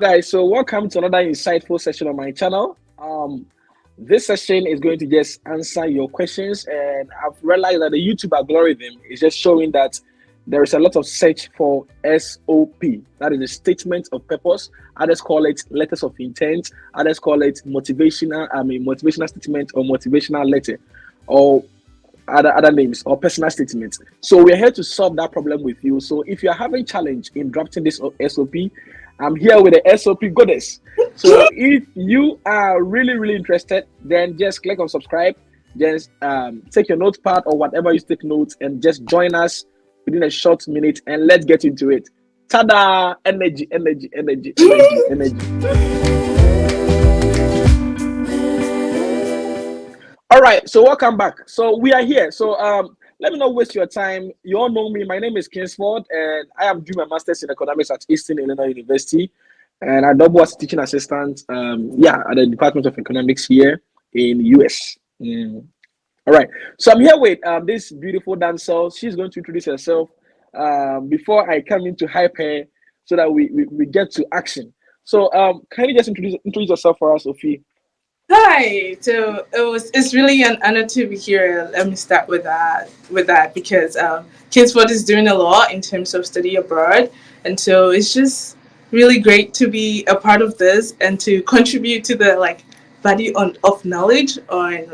Guys, so welcome to another insightful session on my channel. This session is going to just answer your questions, and I've realized that the YouTube algorithm is just showing that there is a lot of search for SOP. That is a statement of purpose. Others call it letters of intent. Others call it motivational statement or motivational letter, or other names or personal statements. So we're here to solve that problem with you. So if you're having challenge in drafting this SOP, I'm here with the SOP goddess. So if you are really interested, then just click on subscribe. Just take your notepad or whatever you take notes and just join us within a short minute, and let's get into it. Tada! Energy. All right, so welcome back. So we are here. So let me not waste your time. You all know me. My name is Kingsford, and I am doing my master's in economics at Eastern Illinois University, and I double as a teaching assistant. At the Department of Economics here in US. All right. So I'm here with this beautiful dancer. She's going to introduce herself before I come in to hype her, so that we get to action. So can you just introduce yourself for us, Sophie? Hi. So it's really an honor to be here. Let me start with that because Kingsford is doing a lot in terms of study abroad, and so it's just really great to be a part of this and to contribute to the body of knowledge on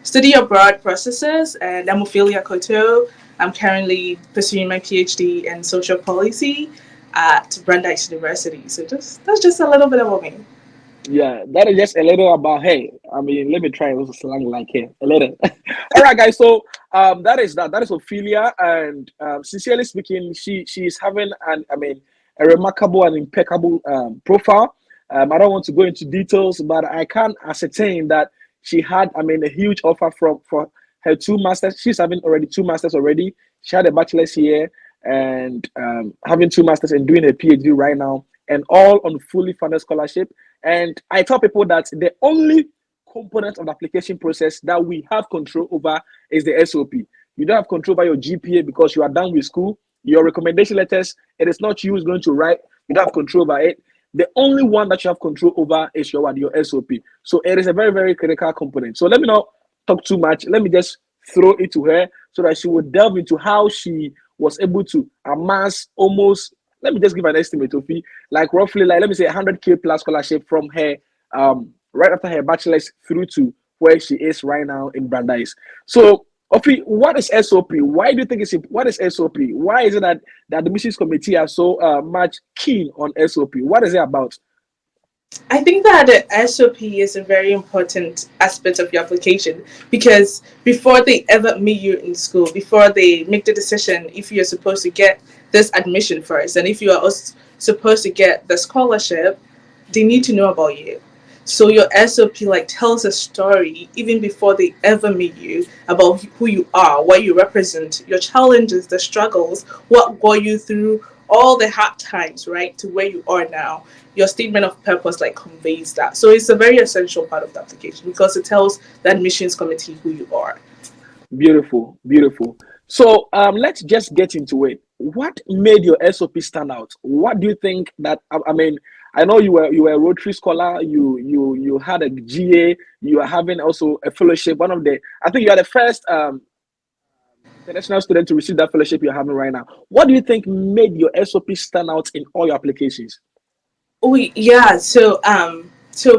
study abroad processes. And I'm Ophelia Koto. I'm currently pursuing my PhD in social policy at Brandeis University. So that's just a little bit about me. Yeah, that is just a little about hey. I mean, let me try a little slang like here. A little. All right, guys. So that is that. That is Ophelia, and sincerely speaking, she is having a remarkable and impeccable profile. I don't want to go into details, but I can ascertain that she had a huge offer for her two masters. She's having already two masters already. She had a bachelor's here and having two masters and doing a PhD right now, and all on fully funded scholarship. And I tell people that the only component of the application process that we have control over is the SOP. You don't have control over your GPA because you are done with school. Your recommendation letters, it is not you who's going to write. You don't have control over it. The only one that you have control over is your SOP. So it is a very critical component. So let me not talk too much. Let me just throw it to her so that she will delve into how she was able to amass almost, let me just give an estimate of it, like roughly, let me say 100K plus scholarship from her right after her bachelor's through to where she is right now in Brandeis. So, Ofi, what is SOP? Why do you think what is SOP? Why is it that the admissions committee are so much keen on SOP? What is it about? I think that the SOP is a very important aspect of your application because before they ever meet you in school, before they make the decision if you're supposed to get this admission first and if you are also supposed to get the scholarship, they need to know about you. So your SOP tells a story even before they ever meet you about who you are, what you represent, your challenges, the struggles, what got you through all the hard times, right, to where you are now. Your statement of purpose conveys that. So it's a very essential part of the application because it tells the admissions committee who you are. Beautiful. So let's just get into it. What made your SOP stand out? What do you think that I know you were a Rotary scholar. You had a GA. You are having also a fellowship. I think you are the first international student to receive that fellowship you're having right now. What do you think made your SOP stand out in all your applications? Oh yeah. So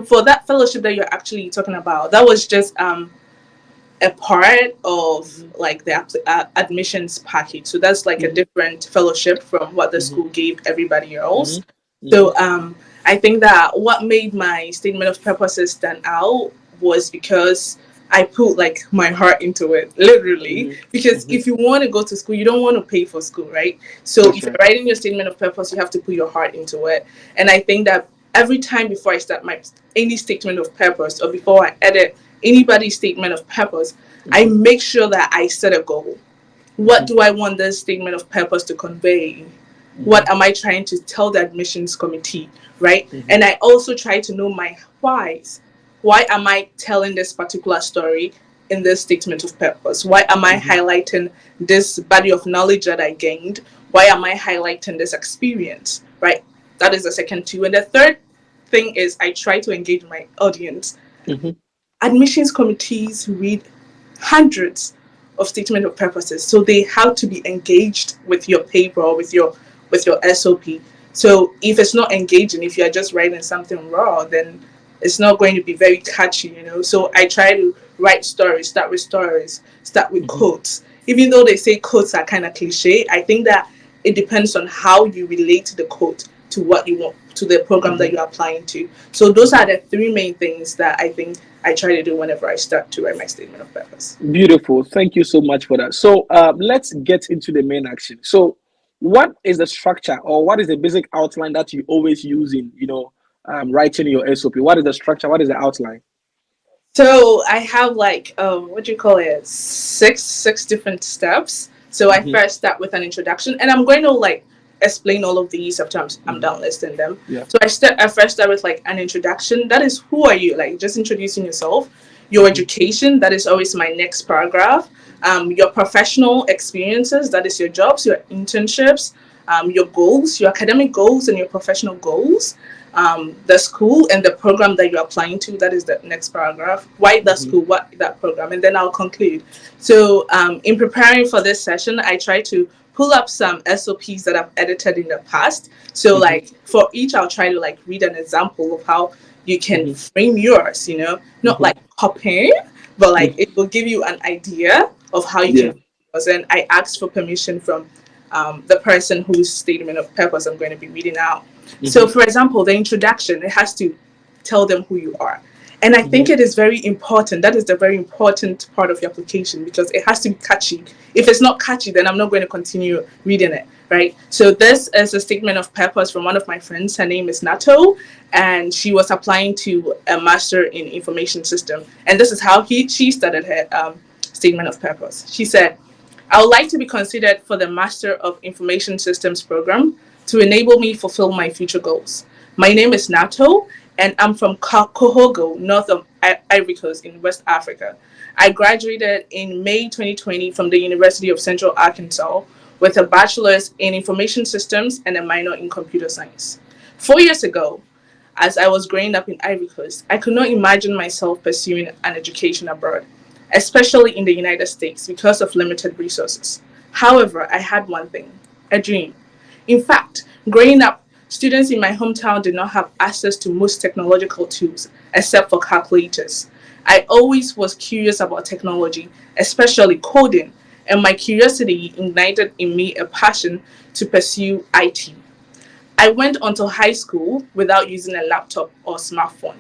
for that fellowship that you're actually talking about, that was just a part of the admissions package. So that's a different fellowship from what the school gave everybody else. So I think that what made my statement of purposes stand out was because I put my heart into it, literally. Because if you want to go to school, you don't want to pay for school, right? So if you're writing your statement of purpose, you have to put your heart into it. And I think that every time before I start any statement of purpose or before I edit anybody's statement of purpose, I make sure that I set a goal. What do I want this statement of purpose to convey? What am I trying to tell the admissions committee, right? And I also try to know my whys. Why am I telling this particular story in this statement of purpose? Why am I highlighting this body of knowledge that I gained? Why am I highlighting this experience, right? That is the second two. And the third thing is I try to engage my audience. Mhm. Admissions committees read hundreds of statement of purposes, so they have to be engaged with your paper or with your SOP. So if it's not engaging, if you're just writing something raw, then it's not going to be very catchy, you know. So I try to write stories, start with Mhm. quotes. Even though they say quotes are kind of cliche, I think that it depends on how you relate the quote to what you want, to the program that Mhm. you're applying to. So those are Mhm. the three main things that I think I try to do whenever I start to write my statement of purpose. Beautiful. Thank you so much for that. So let's get into the main action. So, what is the structure, or what is the basic outline that you always use in, writing your SOP? What is the structure? What is the outline? So I have like what do you call it? Six different steps. So I Hmm. first start with an introduction, and I'm going to like explain all of these after I'm Hmm. done listing them. Yeah. So I first start with like an introduction. That is, who are you? Like just introducing yourself. Your Hmm. education. That is always my next paragraph. Your professional experiences. That is your jobs, your internships, your goals, your academic goals, and your professional goals. The school and the program that you're applying to. That is the next paragraph. Why the Hmm. school? What that program? And then I'll conclude. So, in preparing for this session, I try to pull up some SOPs that I've edited in the past. So, Hmm. like for each, I'll try to like read an example of how you can Hmm. frame yours. You know, not Hmm. like copying, but like Hmm. it will give you an idea of how you can. Yeah. And I asked for permission from the person whose statement of purpose I'm going to be reading out. So, Hmm. for example, the introduction, it has to tell them who you are. And I Hmm. think it is very important. That is the very important part of your application because it has to be catchy. If it's not catchy, then I'm not going to continue reading it, right? So, this is a statement of purpose from one of my friends. Her name is Nato, and she was applying to a master in information system. And this is how she started her statement of purpose. She said, I would like to be considered for the Master of Information Systems program to enable me fulfill my future goals. My name is Nato, and I'm from Kohogo, north of Ivory Coast in West Africa. I graduated in May 2020 from the University of Central Arkansas with a bachelor's in information systems and a minor in computer science. 4 years ago, as I was growing up in Ivory Coast, I could not imagine myself pursuing an education abroad, especially in the United States, because of limited resources. However, I had one thing, a dream. In fact, growing up, students in my hometown did not have access to most technological tools except for calculators. I always was curious about technology, especially coding, and my curiosity ignited in me a passion to pursue IT. I went until high school without using a laptop or smartphone.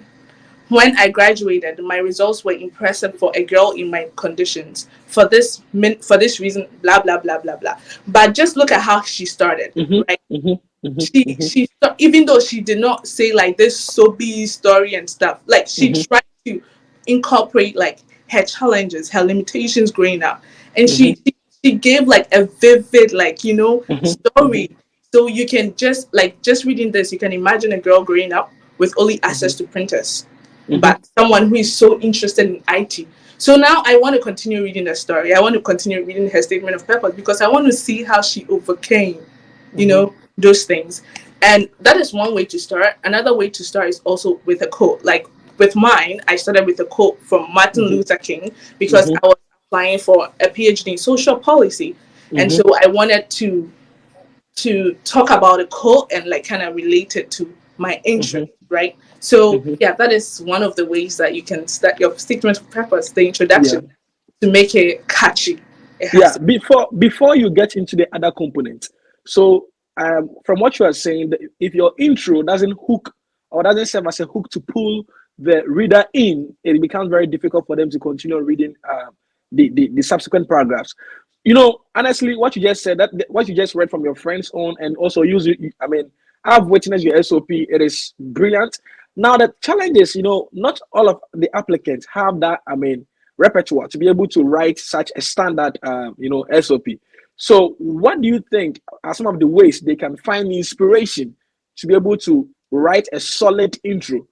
When I graduated, my results were impressive for a girl in my conditions. For this reason, blah blah blah blah blah. But just look at how she started, Hmm. right? Hmm. Hmm. Even though she did not say like this soapy story and stuff, like she Hmm. tried to incorporate like her challenges, her limitations growing up, and Hmm. she gave like a vivid like Hmm. Hmm. story. So you can just reading this, you can imagine a girl growing up with only access Hmm. to printers, Hmm. but someone who is so interested in IT. So now I want to continue reading the story. I want to continue reading her statement of purpose because I want to see how she overcame, Hmm. those things. And that is one way to start. Another way to start is also with a quote. Like with mine, I started with a quote from Martin Hmm. Luther King because Hmm. I was applying for a PhD in social policy. And so Hmm. I wanted to talk about a quote and like kind of relate it to my interest, Hmm. right? So Hmm. yeah, that is one of the ways that you can start your statement of purpose, the Yeah. introduction, to make it catchy. It has Yeah, to. before you get into the other components, so from what you are saying, if your intro doesn't hook or doesn't serve as a hook to pull the reader in, it becomes very difficult for them to continue reading the subsequent paragraphs. Honestly, what you just said, what you just read from your friend's own, and also use it. I mean, I've witnessed your SOP. It is brilliant. Now the challenge is, not all of the applicants have that. I mean, repertoire to be able to write such a standard, SOP. So, what do you think are some of the ways they can find inspiration to be able to write a solid intro,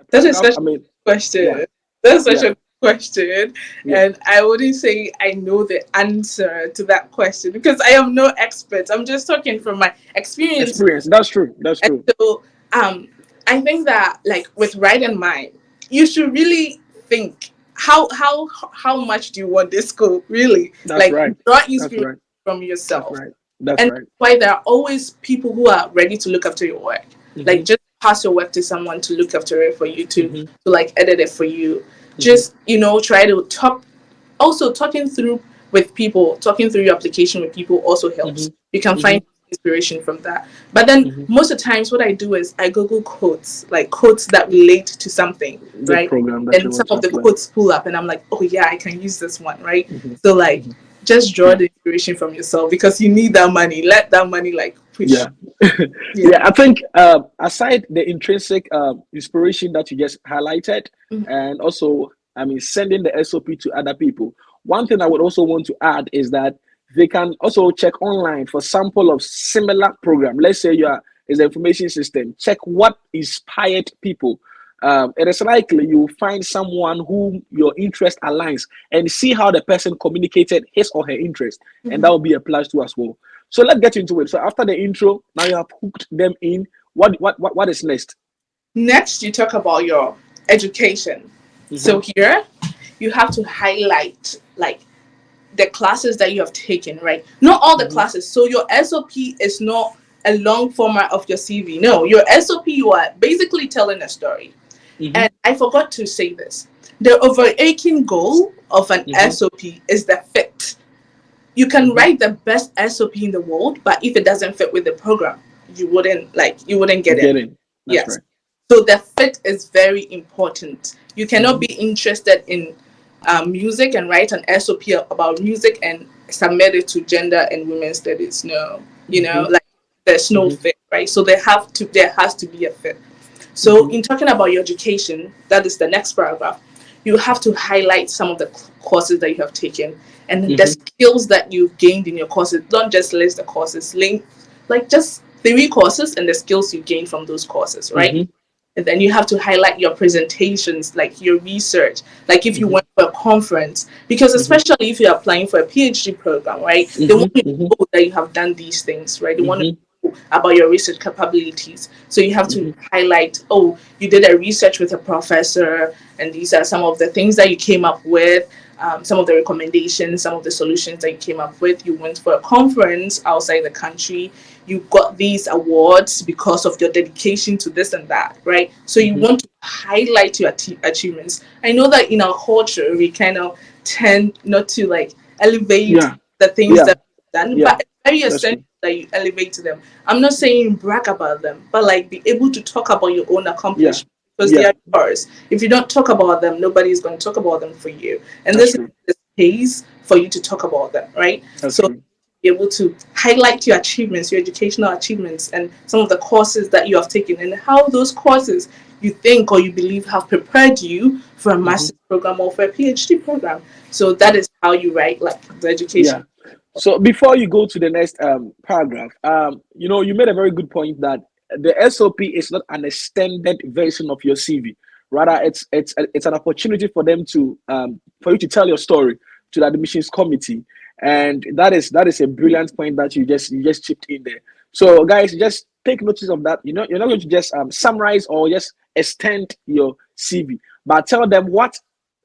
a That is paragraph? such I a mean, good yeah, question. That's such yeah. a question, Yeah. and I wouldn't say I know the answer to that question because I am no expert. I'm just talking from my experience. Experience. That's true. That's And true. so I think that like with right in mind, you should really think how much do you want this school really? That's Like right. draw That's inspiration right. from That's yourself. right. That's And right. that's why there are always people who are ready to look after your work. Mm-hmm. Like just pass your work to someone to look after it for you Mm-hmm. to like edit it for you. Mm-hmm. Just try to talk. Also talking through with people, talking through your application with people also helps. You can Mm-hmm. find inspiration from that. But then Mm-hmm. most of the times what I do is I Google quotes, like quotes that relate to something, The right? program that you And some want to of the apply. quotes pull up and I'm like, oh yeah, I can use this one, right? Mm-hmm. So like Mm-hmm. just draw Yeah. the inspiration from yourself because you need that money. Let that money like push. Yeah. Yeah. Yeah. I think aside the intrinsic inspiration that you just highlighted, Mhm. and also, I mean, sending the SOP to other people. One thing I would also want to add is that they can also check online for sample of similar program. Let's say you are is the information system. Check what inspired people. It is likely you will find someone whom your interest aligns and see how the person communicated his or her interest, and that Mhm. will be a plus too as well. So let's get into it. So after the intro, now you have hooked them in. What is next? Next, you talk about your education. Mm-hmm. So here, you have to highlight like the classes that you have taken, right? Not all the Mm-hmm. classes. So your SOP is not a long format of your CV. No, your SOP, you are basically telling a story. Mm-hmm. And I forgot to say this. The overarching goal of an Mm-hmm. SOP is the fit. You can Mm-hmm. write the best SOP in the world, but if it doesn't fit with the program, you wouldn't get it. Get in. That's Yes. right. So the fit is very important. You cannot Mm-hmm. be interested in music and write an SOP about music and submit it to gender and women's studies. No, Mm-hmm. like there's no Mm-hmm. fit, right? So there has to be a fit. So Mm-hmm. in talking about your education, that is the next paragraph. You have to highlight some of the courses that you have taken and the Mm-hmm. skills that you've gained in your courses. Don't just list the courses, link like just 3 courses and the skills you gained from those courses, right? Mm-hmm. And then you have to highlight your presentations, like your research, like if you Mm-hmm. went for a conference, because Mm-hmm. especially if you're applying for a PhD program, right? They Mm-hmm. want to Mm-hmm. know that you have done these things, right? They want to Mm-hmm. know about your research capabilities. So you have to Mm-hmm. highlight, oh, you did a research with a professor, and these are some of the things that you came up with. Some of the recommendations, some of the solutions that you came up with. You went for a conference outside the country. You got these awards because of your dedication to this and that, right? So you Mm-hmm. want to highlight your achievements. I know that in our culture, we kind of tend not to like elevate Yeah. the things Yeah. that we've done, Yeah. but it's very That's essential true. that you elevate them. I'm not saying brag about them, but like be able to talk about your own Yeah. accomplishments because they Yeah. are yours. If you don't talk about them, nobody's going to talk about them for you. And That's this is true. the space for you to talk about them, right? That's So true. be able to highlight your achievements, your educational achievements, and some of the courses that you have taken, and how those courses you think or you believe have prepared you for a Mm-hmm. master's program or for a PhD program. So that Yeah. is how you write like the education. Yeah. So before you go to the next paragraph, you made a very good point that the SOP is not an extended version of your CV. Rather, it's an opportunity for them to for you to tell your story to the admissions committee, and that is a brilliant point that you just chipped in there. So guys, just take notice of that. You're not going to just summarize or just extend your CV, but tell them what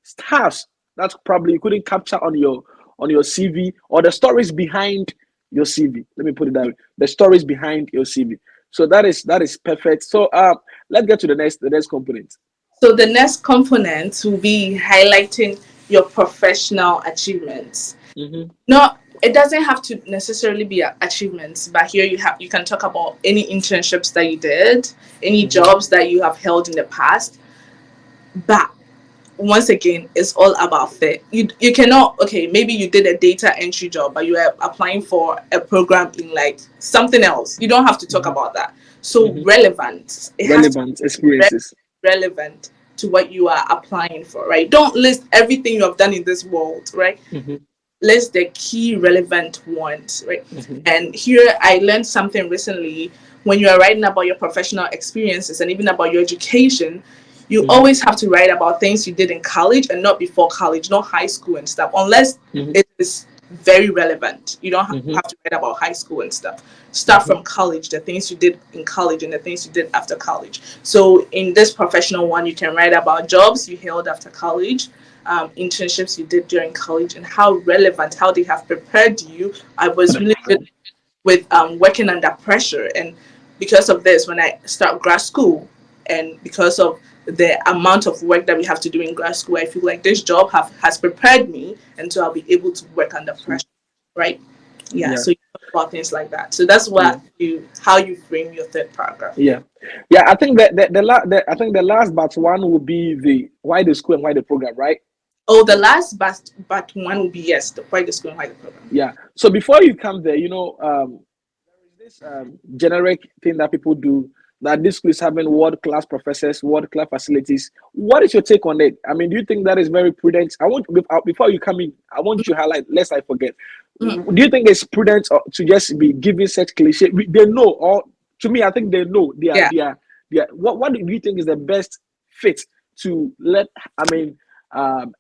stuffs that probably you couldn't capture on your CV, or the stories behind your CV. Let me put it that way. The stories behind your CV. So that is perfect. So let's get to the next component. So the next component will be highlighting your professional achievements. Mm-hmm. No, it doesn't have to necessarily be achievements, but here you can talk about any internships that you did, any Mm-hmm. jobs that you have held in the past. But once again, it's all about fit. You cannot, okay, maybe you did a data entry job, but you are applying for a program in like something else. You don't have to talk Mm-hmm. about that. So Mm-hmm. relevance, it has to Relevant be experiences. relevant to what you are applying for, right? Don't list everything you have done in this world, right? Mm-hmm. List the key relevant ones, right? Mm-hmm. And here I learned something recently. When you are writing about your professional experiences and even about your education, You Mm-hmm. always have to write about things you did in college and not before college, not high school and stuff, unless Mm-hmm. it is very relevant. You don't Mm-hmm. have to write about high school and stuff. Start Mm-hmm. from college, the things you did in college and the things you did after college. So in this professional one, you can write about jobs you held after college, internships you did during college, and how relevant, how they have prepared you. I was really good with working under pressure, and because of this, when I start grad school, and because of the amount of work that we have to do in grad school, I feel like this job has prepared me, and so I'll be able to work under pressure, right? Yeah, Yeah. so you talk about things like that. So that's Yeah. what you how you frame your third paragraph. Yeah. Yeah. I think that I think the last but one will be the why the school and why the program, right? Oh, the last but one will be yes, the why the school and why the program. Yeah. So before you come there, there is this generic thing that people do, that this school is having world class professors, world class facilities. What is your take on it? I mean, do you think that is very prudent? I want before you come in, I want you to highlight, lest I forget. Mhm. Do you think it's prudent to just be giving such cliche? They know, or to me, I think they know. Yeah, What do you think is the best fit to let? I mean,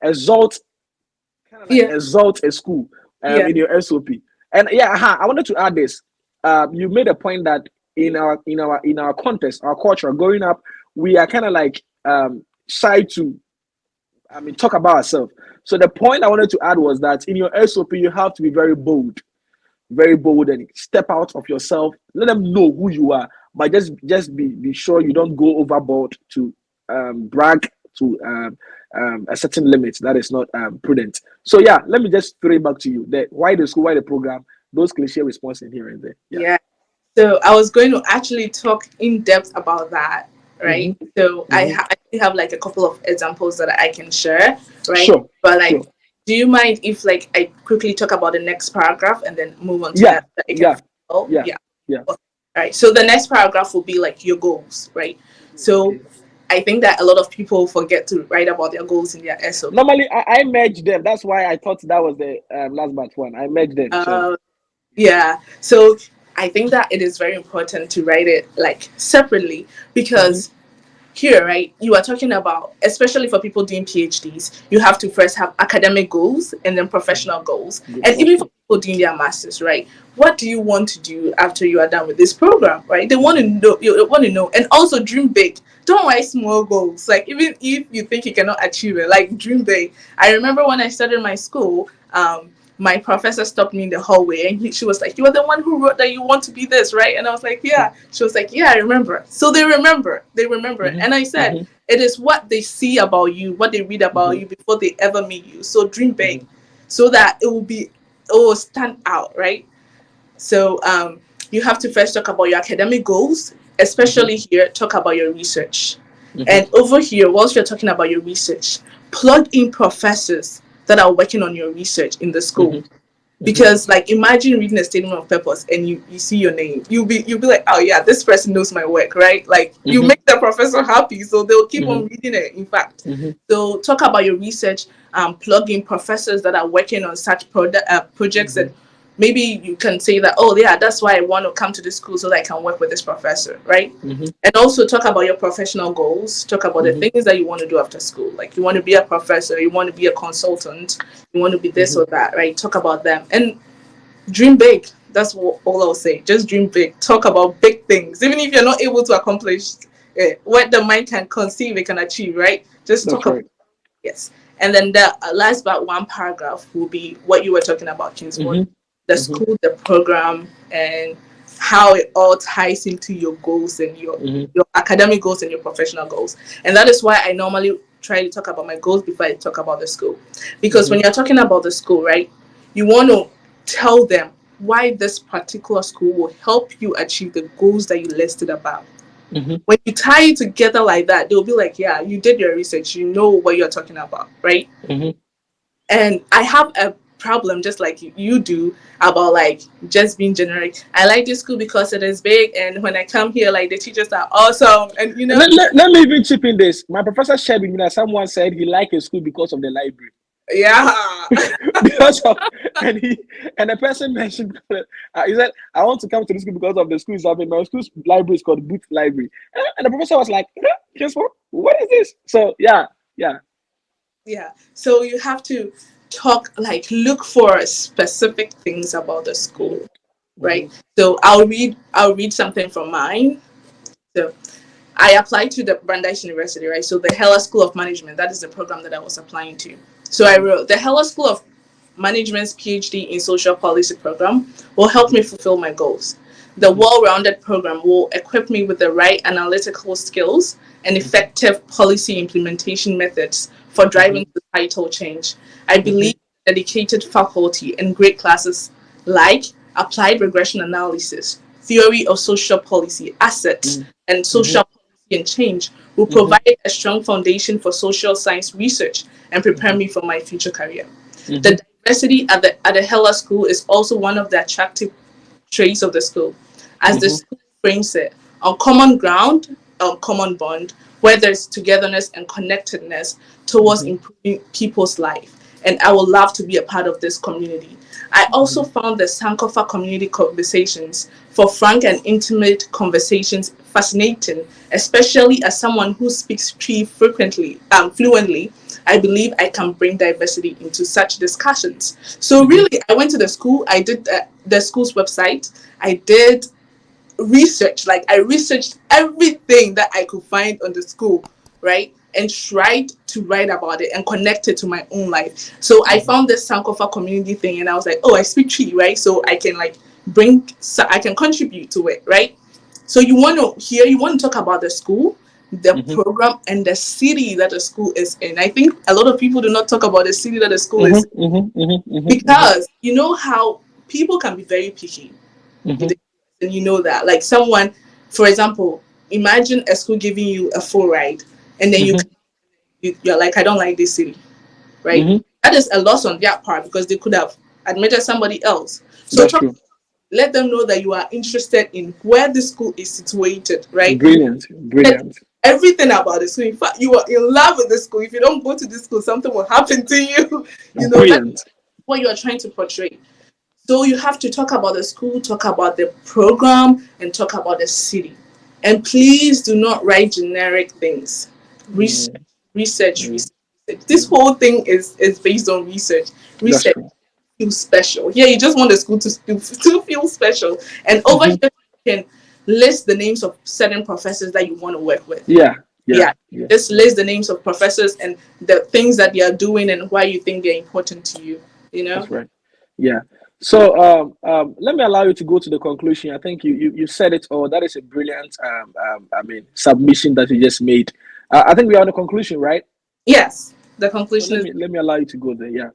exalt kind of like yeah, exalt a school yeah, in your SOP. And yeah, I wanted to add this. You made a point that in our context, our culture, growing up, we are kind of like shy to, I mean, talk about ourselves. So the point I wanted to add was that in your SOP, you have to be very bold, and step out of yourself. Let them know who you are, but just be sure you don't go overboard to brag to a certain limit that is not prudent. So yeah, let me just throw it back to you. The why the school, why the program, those cliche responses here and there. Yeah. yeah. So I was going to actually talk in depth about that, Mm-hmm. right? So Mm-hmm. I actually have like a couple of examples that I can share, right? Sure. But like, Sure. do you mind if like I quickly talk about the next paragraph and then move on to Yeah. that so that I can Yeah. follow? Yeah. Yeah. Yeah. Okay. All right. So the next paragraph will be like your goals, right? So I think that a lot of people forget to write about their goals in their SOP. Normally, I merge them. That's why I thought that was the last but one. I merged them. So. Uh, Yeah. So I think that it is very important to write it like separately Mm-hmm. because here, right, you are talking about, especially for people doing PhDs, you have to first have academic goals and then professional goals. Good And even for question. people doing their masters, right? What do you want to do after you are done with this program, right? They want to know, you want to know, and also dream big. Don't write small goals. Like, even if you think you cannot achieve it, like, dream big. I remember when I started my school, my professor stopped me in the hallway and she was like, "You are the one who wrote that you want to be this, right?" And I was like, "Yeah." She was like, "Yeah, I remember." So they remember it. Mm-hmm. And I said, Mm-hmm. it is what they see about you, what they read about Mm-hmm. you before they ever meet you. So dream big Mm-hmm. so that it will stand out, right? So you have to first talk about your academic goals, Mm-hmm. especially here, talk about your research. Mm-hmm. And over here, whilst you're talking about your research, plug in professors that are working on your research in the school. Mm-hmm. Mm-hmm. Because like imagine reading a statement of purpose and you see your name. You'll be like, oh yeah, this person knows my work, right? Like you Mm-hmm. make the professor happy, so they'll keep Mm-hmm. on reading it, in fact. Mm-hmm. So talk about your research, plug in professors that are working on such projects, Mm-hmm. and maybe you can say that, oh yeah, that's why I want to come to this school so that I can work with this professor, right? Mm-hmm. And also talk about your professional goals, talk about the Mm-hmm. things that you want to do after school. Like you want to be a professor, you want to be a consultant, you want to be this Mm-hmm. or that, right? Talk about them and dream big. That's all I'll say. Just dream big. Talk about big things. Even if you're not able to accomplish what the mind can conceive, it can achieve, right? Just That's talk about right. yes. And then the last but one paragraph will be what you were talking about, Kingsford. Mm-hmm. The Mm-hmm. school, the program, and how it all ties into your goals and Mm-hmm. your academic goals and your professional goals. And that is why I normally try to talk about my goals before I talk about the school. Because Mm-hmm. when you're talking about the school, right, you want to tell them why this particular school will help you achieve the goals that you listed above. Mm-hmm. When you tie it together like that, they'll be like, yeah, you did your research, you know what you're talking about, right? Mm-hmm. And I have a problem just like you do about like just being generic. I like this school because it is big, and when I come here, like the teachers are awesome, and you know, Let me even chip in this. My professor shared with me that someone said he liked a school because of the library. yeah, Because of and he and the person mentioned he said, I want to come to this school because of the school is having my school's library is called Booth Library. And the professor was like, just what? what is this? So yeah. Yeah. So you have to talk, like, look for specific things about the school, Mm-hmm. right? So I'll read something from mine. So I applied to the Brandeis University, right? So the Heller School of Management, that is the program that I was applying to. So I Mm-hmm. wrote, the Heller School of Management's PhD in Social Policy program will help me fulfill my goals. The Mm-hmm. well-rounded program will equip me with the right analytical skills and Mm-hmm. effective policy implementation methods for Mm-hmm. driving societal change. I Mm-hmm. believe dedicated faculty and great classes like applied regression analysis, theory of social policy, assets, and Mm-hmm. social policy and change will Mm-hmm. provide a strong foundation for social science research and prepare Mm-hmm. me for my future career. Mm-hmm. The diversity at the Hella School is also one of the attractive traits of the school, as the Mm-hmm. school frames it on common ground, on common bond, where there's togetherness and connectedness towards Mm-hmm. improving people's life. And I would love to be a part of this community. I also found the Sankofa community conversations for frank and intimate conversations fascinating, especially as someone who speaks Twi fluently. I believe I can bring diversity into such discussions. So Mm-hmm. really, I went to the school. I did the school's website. I did research. Like, I researched everything that I could find on the school, right? And tried to write about it and connect it to my own life. So I Mm-hmm. found this Sankofa community thing, and I was like, oh, I speak Twi, right? So I can, like, bring, so I can contribute to it, right? So you want to talk about the school, the Mm-hmm. program, and the city that the school is in. I think a lot of people do not talk about the city that the school is in, Mm-hmm. Mm-hmm. Mm-hmm. because you know how people can be very picky in Mm-hmm. the US, and you know that, like, someone, for example, imagine a school giving you a full ride, and then Mm-hmm. you're like, I don't like this city, right? Mm-hmm. That is a loss on their part because they could have admitted somebody else. So That's true. let them know that you are interested in where the school is situated, right? Brilliant. Let Brilliant. everything about the school. In fact, you are in love with the school. If you don't go to this school, something will happen to you. That's Brilliant. what you are trying to portray. So you have to talk about the school, talk about the program, and talk about the city. And please do not write generic things. Research, Mm, research, mm, research. This mm. whole thing is based on research. That's Research true. feels special. Yeah, you just want the school to feel special. And over Mm-hmm. here, you can list the names of certain professors that you want to work with. Yeah. Yeah. Yeah, Yeah. just list the names of professors and the things that they are doing and why you think they're important to you. You know? That's right. Yeah. So let me allow you to go to the conclusion. I think you said it all. That is a brilliant submission that you just made. I think we are on the conclusion, right? Yes, the So conclusion let is, me allow you to go there. Yeah.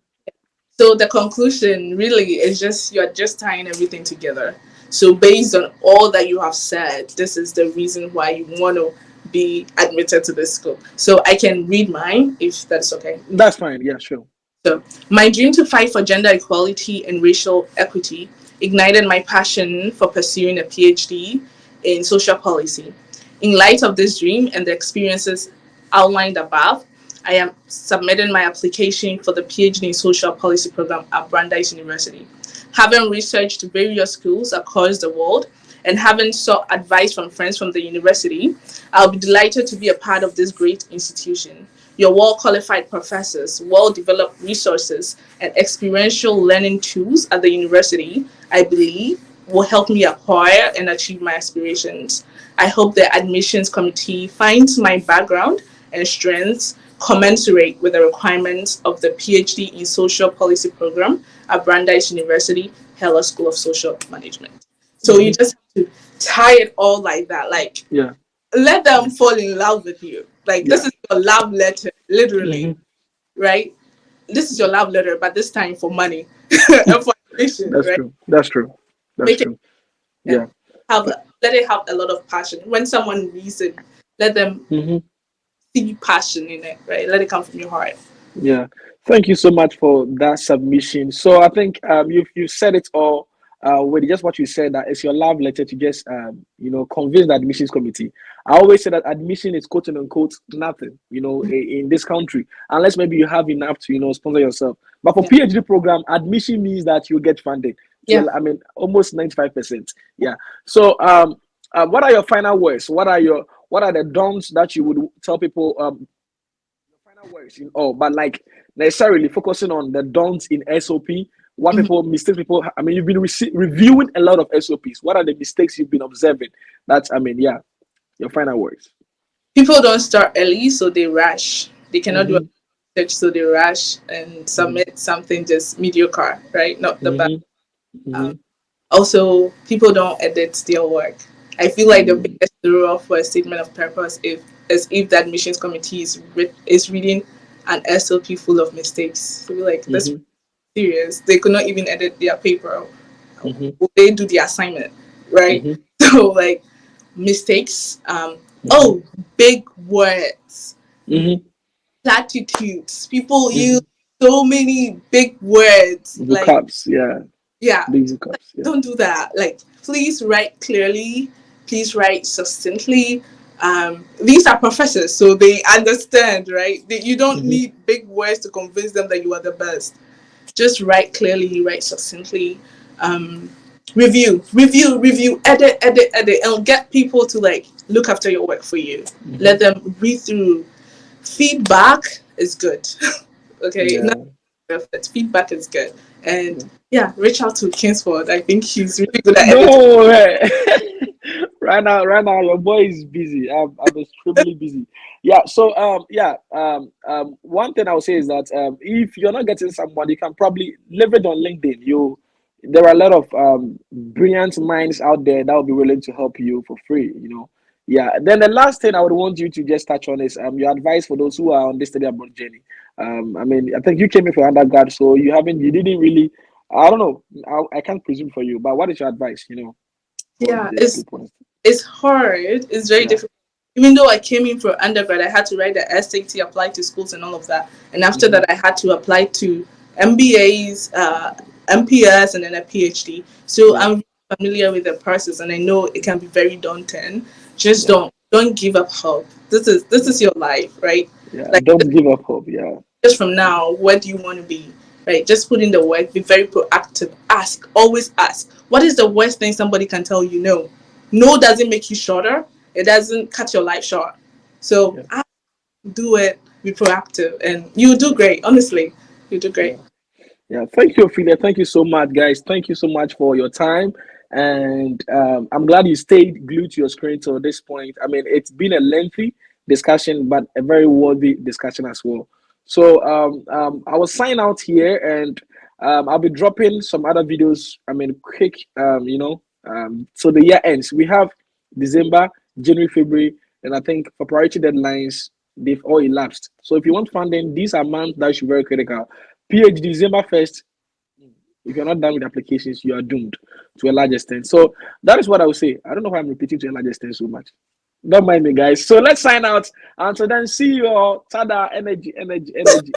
so the conclusion really is just, you're just tying everything together. So based on all that you have said, this is the reason why you want to be admitted to this school. So I can read mine if that's okay. That's fine. Yeah. Sure. So, my dream to fight for gender equality and racial equity ignited my passion for pursuing a PhD in social policy. In light of this dream and the experiences outlined above, I am submitting my application for the PhD in social policy program at Brandeis University. Having researched various schools across the world and having sought advice from friends from the university, I'll be delighted to be a part of this great institution. Your well qualified professors, well developed resources, and experiential learning tools at the university, I believe, will help me acquire and achieve my aspirations. I hope the admissions committee finds my background and strengths commensurate with the requirements of the PhD in Social Policy program at Brandeis University, Heller School of Social Management. So you Hmm. just have to tie it all like that. Like, Yeah. let them fall in love with you. Like, Yeah. this is your love letter, literally, Hmm. right? This is your love letter, but this time for money and for admission, That's right? true. That's true. That's Make it, true. yeah, Yeah. let it have a lot of passion. When someone reads it, let them Hmm. see passion in it, right? Let it come from your heart. Yeah, thank you so much for that submission. So I think you said it all with just what you said, that it's your love letter to just convince the admissions committee. I always say that admission is quote unquote nothing, in this country, unless maybe you have enough to sponsor yourself. But for Yeah. PhD program, admission means that you get funded. Yeah. To, I mean, almost 95%. Yeah. So what are your final words? what are the don'ts that you would tell people? Final words in all, but like necessarily focusing on the don'ts in SOP. What Mhm. people mistakes people. I mean, you've been reviewing a lot of SOPs. What are the mistakes you've been observing? That's I mean, yeah, your final words. People don't start early, so they rush. They cannot do a Mm-hmm. research, so they rush and Mm-hmm. submit something just mediocre, right? Not the best. Mm-hmm. Um, Mm-hmm. Also, people don't edit their work. I feel like the Mm-hmm. biggest throw off for a statement of purpose if the admissions committee is reading an SOP full of mistakes. So we're like, that's Mm-hmm. serious. They could not even edit their paper. Mm-hmm. Will they do the assignment, right? Mm-hmm. So like mistakes. Mm-hmm. Oh, big words, Mm-hmm. platitudes. People use Mm-hmm. so many big words. Like, Vocabs, yeah, yeah, big vocabs, yeah. don't do that. Like, please write clearly. Please write succinctly. These are professors, so they understand, right? You don't Mm-hmm. need big words to convince them that you are the best. Just write clearly, write succinctly. Um, review, edit, and get people to like look after your work for you. Mm-hmm. Let them read through. Feedback is good. Okay, not Yeah, perfect. Feedback is good, and yeah. yeah, reach out to Kingsford. I think he's really good at editing. No, right now, your boy is busy. I'm extremely busy. Yeah. So, one thing I would say is that if you're not getting someone, you can probably leverage on LinkedIn. There are a lot of brilliant minds out there that will be willing to help you for free. Yeah. Then the last thing I would want you to just touch on is your advice for those who are on this study abroad journey. I mean, I think you came in for undergrad, so you didn't really. I don't know. I can't presume for you, but what is your advice? For Yeah, the it's people. it's hard. It's very Yeah. difficult. Even though I came in for undergrad, I had to write the SAT, apply to schools, and all of that. And after Mm-hmm. that, I had to apply to MBAs, MPS, and then a PhD. So Yeah. I'm familiar with the process, and I know it can be very daunting. Just Yeah. don't give up hope. This is Yeah. your life, right? Yeah. Like Don't give up hope. Yeah. just from now, where do you want to be? Right? Just put in the work, be very proactive, ask, always ask. What is the worst thing somebody can tell you no? No doesn't make you shorter, it doesn't cut your life short. So Yeah. ask, do it, be proactive, and you do great. Honestly, you do great. Yeah. Yeah. Thank you, Ophelia. Thank you so much, guys. Thank you so much for your time. And I'm glad you stayed glued to your screen till this point. I mean, it's been a lengthy discussion, but a very worthy discussion as well. So I will sign out here, and I'll be dropping some other videos. I mean, quick, so the year ends. We have December, January, February, and I think for priority deadlines, they've all elapsed. So if you want funding, these are months that should be very critical. PhD December 1st. If you're not done with applications, you are doomed to a large extent. So that is what I would say. I don't know why I'm repeating to a large extent so much. Don't mind me, guys. So let's sign out. Until then, see you all. Tada, energy, energy, energy.